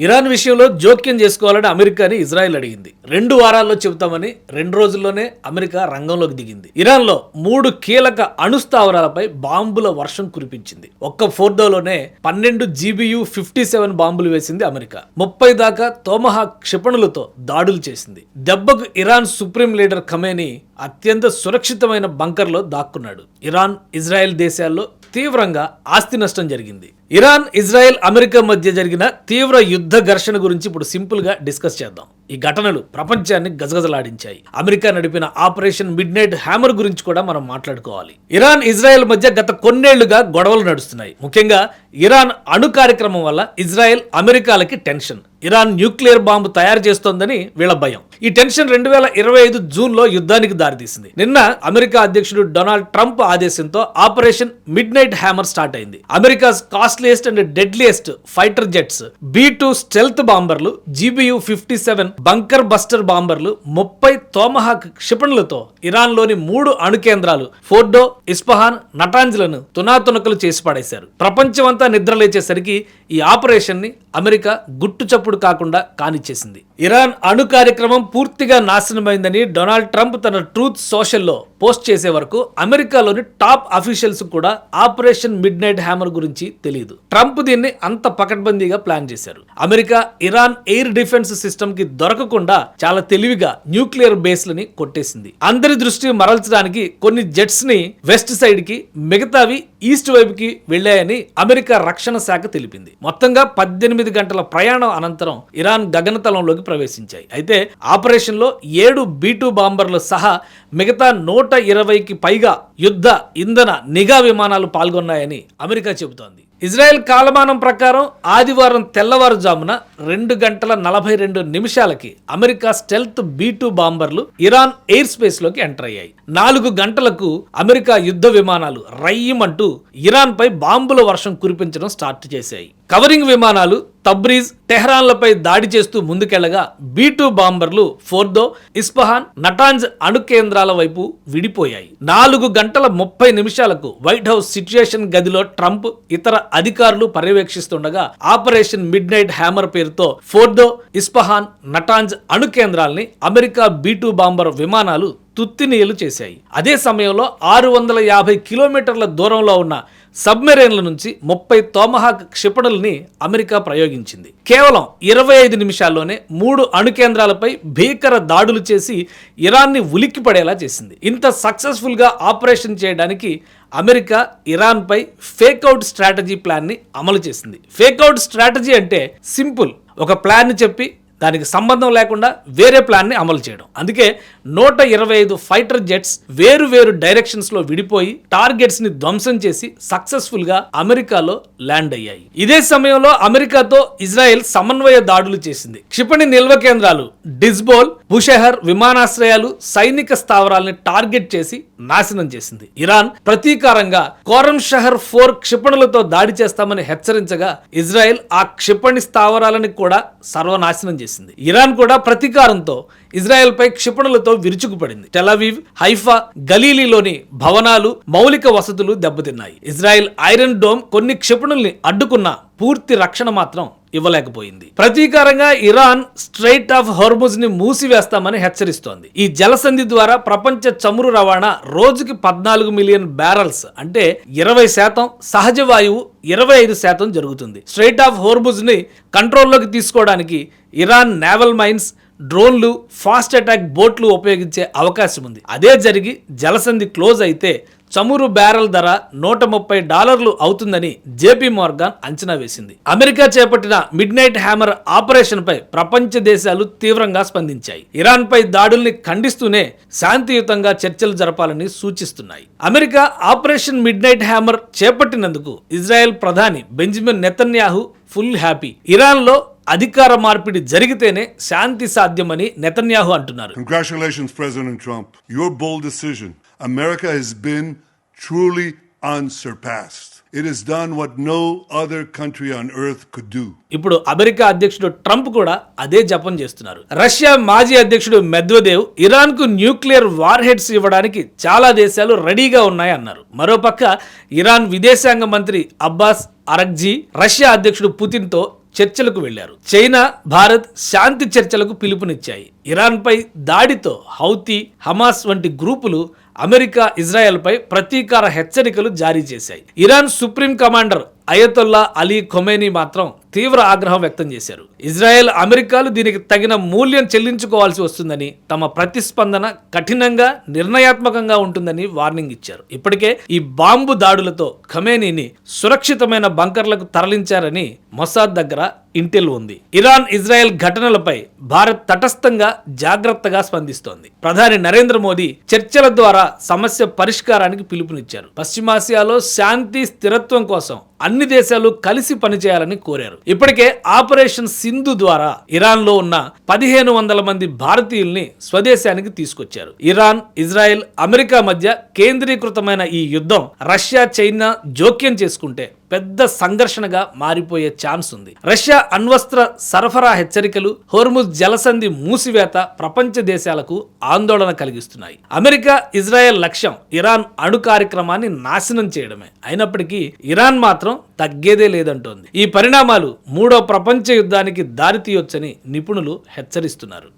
Iran విషయంలో జోక్యం చేసుకోవాలని అమెరికాని ఇజ్రాయెల్ అడిగింది. 2 వారాల్లో చెబుతామని 2 రోజుల్లోనే అమెరికా రంగంలోకి దిగింది. ఇరాన్లో 3 కీలక అణుస్థావరాలపై బాంబుల వర్షం కురిపించింది. ఒక్క ఫోర్డోలోనే 12 GBU-57 బాంబులు వేసింది అమెరికా. 30 దాకా తోమహాక్ క్షిపణులతో దాడులు చేసింది. దెబ్బకు ఇరాన్ సుప్రీం లీడర్ ఖమేనీ అత్యంత సురక్షితమైన బంకర్లో దాక్కున్నాడు. ఇరాన్, ఇజ్రాయెల్ దేశాల్లో తీవ్రంగా ఆస్తి నష్టం జరిగింది. ఇరాన్, ఇజ్రాయెల్, అమెరికా మధ్య జరిగిన తీవ్ర యుద్ధ ఘర్షణ గురించి ఇప్పుడు సింపుల్ గా డిస్కస్ చేద్దాం. ఈ ఘటనలు ప్రపంచాన్ని గజగజలాడించాయి. అమెరికా నడిపిన ఆపరేషన్ మిడ్ నైట్ హ్యామర్ గురించి కూడా మనం మాట్లాడుకోవాలి. ఇరాన్, ఇజ్రాయెల్ మధ్య గత కొన్నేళ్లుగా గొడవలు నడుస్తున్నాయి. ముఖ్యంగా ఇరాన్ అణు కార్యక్రమం వల్ల ఇజ్రాయెల్, అమెరికాలకి టెన్షన్. ఇరాన్ న్యూక్లియర్ బాంబు తయారు చేస్తోందని వీళ్ళ భయం. ఈ టెన్షన్ 2025 జూన్లో యుద్ధానికి దారితీసింది. నిన్న అమెరికా అధ్యక్షుడు డొనాల్డ్ ట్రంప్ ఆదేశంతో operation midnight hammer start అయింది. America's costliest and deadliest fighter jets, B-2 stealth బాంబర్లు, GBU-57 బంకర్ బస్టర్ బాంబర్లు, 30 తోమహాక్ క్షిపణులతో ఇరాన్లోని 3 అణు కేంద్రాలు ఫోర్డో, ఇస్ఫహాన్, నటాంజ్లను తునాతునకలు చేసి పడేశారు. ప్రపంచమంతా నిద్రలేచేసరికి ఈ ఆపరేషన్ ని అమెరికా గుట్టు చప్పుడు కాకుండా కానిచ్చేసింది. ఇరాన్ అణు కార్యక్రమం పూర్తిగా నాశనమైందని డొనాల్డ్ ట్రంప్ తన ట్రూత్ సోషల్లో పోస్ట్ చేసే వరకు అమెరికాలోని టాప్ అఫీషియల్స్ కూడా ఆపరేషన్ మిడ్ నైట్ హ్యామర్ గురించి తెలియదు. ట్రంప్ దీన్ని అంత పకడ్బందీగా ప్లాన్ చేశారు. America Iran air defence system కి దొరకకుండా చాలా తెలివిగా న్యూక్లియర్ బేస్లని కొట్టేసింది. అందరి దృష్టి మరల్చడానికి కొన్ని జెట్స్ ని వెస్ట్ సైడ్ కి, మిగతావి ఈస్ట్ వైపుకి వెళ్లాయని అమెరికా రక్షణ శాఖ తెలిపింది. మొత్తంగా 18 గంటల ప్రయాణం అనంతరం ఇరాన్ గగనతలంలోకి ప్రవేశించాయి. అయితే ఆపరేషన్ లో 7 B-2 బాంబర్లు సహా మిగతా 120కి పైగా యుద్ధ, ఇంధన, నిఘా విమానాలు పాల్గొన్నాయని అమెరికా చెబుతోంది. ఇజ్రాయెల్ కాలమానం ప్రకారం ఆదివారం తెల్లవారుజామున 2:42 అమెరికా స్టెల్త్ B-2 బాంబర్లు ఇరాన్ ఎయిర్ స్పేస్ లోకి ఎంటర్ అయ్యాయి. 4 గంటలకు అమెరికా యుద్ధ విమానాలు రయ్యమంటూ ఇరాన్ పై బాంబుల వర్షం కురిపించడం స్టార్ట్ చేశాయి. కవరింగ్ విమానాలు తబ్రీజ్, టెహ్రాన్లపై దాడి చేస్తూ ముందుకెళ్లగా B-2 బాంబర్లు ఫోర్దో, ఇస్ఫహాన్, నటాంజ్ అణు కేంద్రాల వైపు విడిపోయాయి. 4:30 వైట్ హౌస్ సిట్యుయేషన్ గదిలో ట్రంప్, ఇతర అధికారులు పర్యవేక్షిస్తుండగా ఆపరేషన్ మిడ్ నైట్ హ్యామర్ పేరుతో ఫోర్దో, ఇస్ఫహాన్, నటాంజ్ అణు కేంద్రాల్ని అమెరికా B-2 బాంబర్ విమానాలు తుత్తినీయలు చేశాయి. అదే సమయంలో 650 కిలోమీటర్ల దూరంలో ఉన్న సబ్మెరైన్ల నుంచి 30 తోమహాక్ క్షిపణుల్ని అమెరికా ప్రయోగించింది. కేవలం 25 నిమిషాల్లోనే 3 అణు కేంద్రాలపై భీకర దాడులు చేసి ఇరాన్ని ఉలిక్కి పడేలా చేసింది. ఇంత సక్సెస్ఫుల్ గా ఆపరేషన్ చేయడానికి అమెరికా ఇరాన్ పై ఫేక్అవుట్ స్ట్రాటజీ ప్లాన్ ని అమలు చేసింది. ఫేక్అవుట్ స్ట్రాటజీ అంటే సింపుల్, ఒక ప్లాన్ ని చెప్పి దానికి సంబంధం లేకుండా వేరే ప్లాన్ ని అమలు చేయడం. అందుకే 125 ఫైటర్ జెట్స్ వేరు వేరు డైరెక్షన్స్ లో విడిపోయి టార్గెట్స్ ని ధ్వంసం చేసి సక్సెస్ఫుల్ గా అమెరికాలో ల్యాండ్ అయ్యాయి. ఇదే సమయంలో అమెరికాతో ఇజ్రాయెల్ సమన్వయ దాడులు చేసింది. క్షిపణి నిల్వ కేంద్రాలు, డిజ్బోల్, బుషెహర్ విమానాశ్రయాలు, సైనిక స్థావరాలని టార్గెట్ చేసి నాశనం చేసింది. ఇరాన్ ప్రతీకారంగా కోరమ్ షహర్ 4 క్షిపణులతో దాడి చేస్తామని హెచ్చరించగా ఇజ్రాయెల్ ఆ క్షిపణి స్థావరాలని కూడా సర్వనాశనం చేసింది. ఇరాన్ కూడా ప్రతీకారంతో ఇజ్రాయెల్ పై క్షిపణులతో విరుచుకుపడింది. టెలవీవ్, హైఫా, గలీలీలోని భవనాలు, మౌలిక వసతులు దెబ్బతిన్నాయి. ఇజ్రాయెల్ ఐరన్ డోమ్ కొన్ని క్షిపణుల్ని అడ్డుకున్న పూర్తి రక్షణ మాత్రం ఇవ్వలేకపోయింది. ప్రతీకారంగా ఇరాన్ స్ట్రెయిట్ ఆఫ్ హోర్ముజ్ ని మూసివేస్తామని హెచ్చరిస్తోంది. ఈ జలసంధి ద్వారా ప్రపంచ చమురు రవాణా రోజుకి 14 మిలియన్ బ్యారల్స్ అంటే 20%, సహజ వాయువు 25% జరుగుతుంది. స్ట్రెయిట్ ఆఫ్ హోర్ముజ్ ని కంట్రోల్లోకి తీసుకోవడానికి ఇరాన్ నేవల్ మైన్స్, డ్రోన్లు, ఫాస్ట్ అటాక్ బోట్లు ఉపయోగించే అవకాశం ఉంది. అదే జరిగి జలసంధి క్లోజ్ అయితే చమురు బ్యారెల్ ధర $130 అవుతుందని జేపీ మోర్గాన్ అంచనా వేసింది. అమెరికా చేపట్టిన మిడ్ నైట్ హ్యామర్ ఆపరేషన్ పై ప్రపంచ దేశాలు తీవ్రంగా స్పందించాయి. ఇరాన్ పై దాడుల్ని ఖండిస్తూనే శాంతియుతంగా చర్చలు జరపాలని సూచిస్తున్నాయి. America operation midnight hammer చేపట్టినందుకు ఇజ్రాయెల్ ప్రధాని Benjamin Netanyahu full happy. Iran లో అధికార మార్పిడి జరిగితేనే శాంతి సాధ్యమని నెతన్యాహు అంటున్నారు. Congratulations, President Trump. Your bold decision. America has been truly unsurpassed. It has done what no other country on earth could do. ఇప్పుడు America అధ్యక్షుడు ట్రంప్ కూడా అదే జపం చేస్తున్నారు. రష్యా మాజీ అధ్యక్షుడు మెద్వెదేవ్ ఇరాన్ కు న్యూక్లియర్ వార్ హెడ్స్ ఇవ్వడానికి చాలా దేశాలు రెడీగా ఉన్నాయి అన్నారు. మరోపక్క ఇరాన్ విదేశాంగ మంత్రి అబ్బాస్ అరగ్జీ రష్యా అధ్యక్షుడు పుతిన్ తో చర్చలకు వెళ్లారు. చైనా, భారత్ శాంతి చర్చలకు పిలుపునిచ్చాయి. ఇరాన్పై దాడితో హౌతీ, హమాస్ వంటి గ్రూపులు అమెరికా, ఇజ్రాయెల్పై ప్రతీకార హెచ్చరికలు జారీ చేశాయి. Iran supreme commander Ayatollah Ali Khomeini మాత్రం తీవ్ర ఆగ్రహం వ్యక్తం చేశారు. ఇజ్రాయెల్, అమెరికాలు దీనికి తగిన మూల్యం చెల్లించుకోవాల్సి వస్తుందని, తమ ప్రతిస్పందన కఠినంగా, నిర్ణయాత్మకంగా ఉంటుందని వార్నింగ్ ఇచ్చారు. ఇప్పటికే ఈ బాంబు దాడులతో ఖొమేనీని సురక్షితమైన బంకర్లకు తరలించారని మొసాద్ దగ్గర ఇంటెల్ ఉంది. ఇరాన్, ఇజ్రాయెల్ ఘటనలపై భారత్ తటస్థంగా, జాగ్రత్తగా స్పందిస్తోంది. ప్రధాని నరేంద్ర మోదీ చర్చల ద్వారా సమస్య పరిష్కారానికి పిలుపునిచ్చారు. పశ్చిమాసియాలో శాంతి, స్థిరత్వం కోసం అన్ని దేశాలు కలిసి పనిచేయాలని కోరారు. ఇప్పటికే ఆపరేషన్ సింధు ద్వారా ఇరాన్లో ఉన్న 1500 మంది భారతీయుల్ని స్వదేశానికి తీసుకొచ్చారు. ఇరాన్, ఇజ్రాయెల్, అమెరికా మధ్య కేంద్రీకృతమైన ఈ యుద్ధం రష్యా, చైనా జోక్యం చేసుకుంటే పెద్ద సంఘర్షణగా మారిపోయే ఛాన్స్ ఉంది. రష్యా అణ్వస్త్ర సరఫరా హెచ్చరికలు, హోర్ముజ్ జలసంధి మూసివేత ప్రపంచ దేశాలకు ఆందోళన కలిగిస్తున్నాయి. అమెరికా, ఇజ్రాయెల్ లక్ష్యం ఇరాన్ అణు కార్యక్రమాన్ని నాశనం చేయడమే. అయినప్పటికీ ఇరాన్ మాత్రం తగ్గేదే లేదంటోంది. ఈ పరిణామాలు 3వ ప్రపంచ యుద్ధానికి దారితీయొచ్చని నిపుణులు హెచ్చరిస్తున్నారు.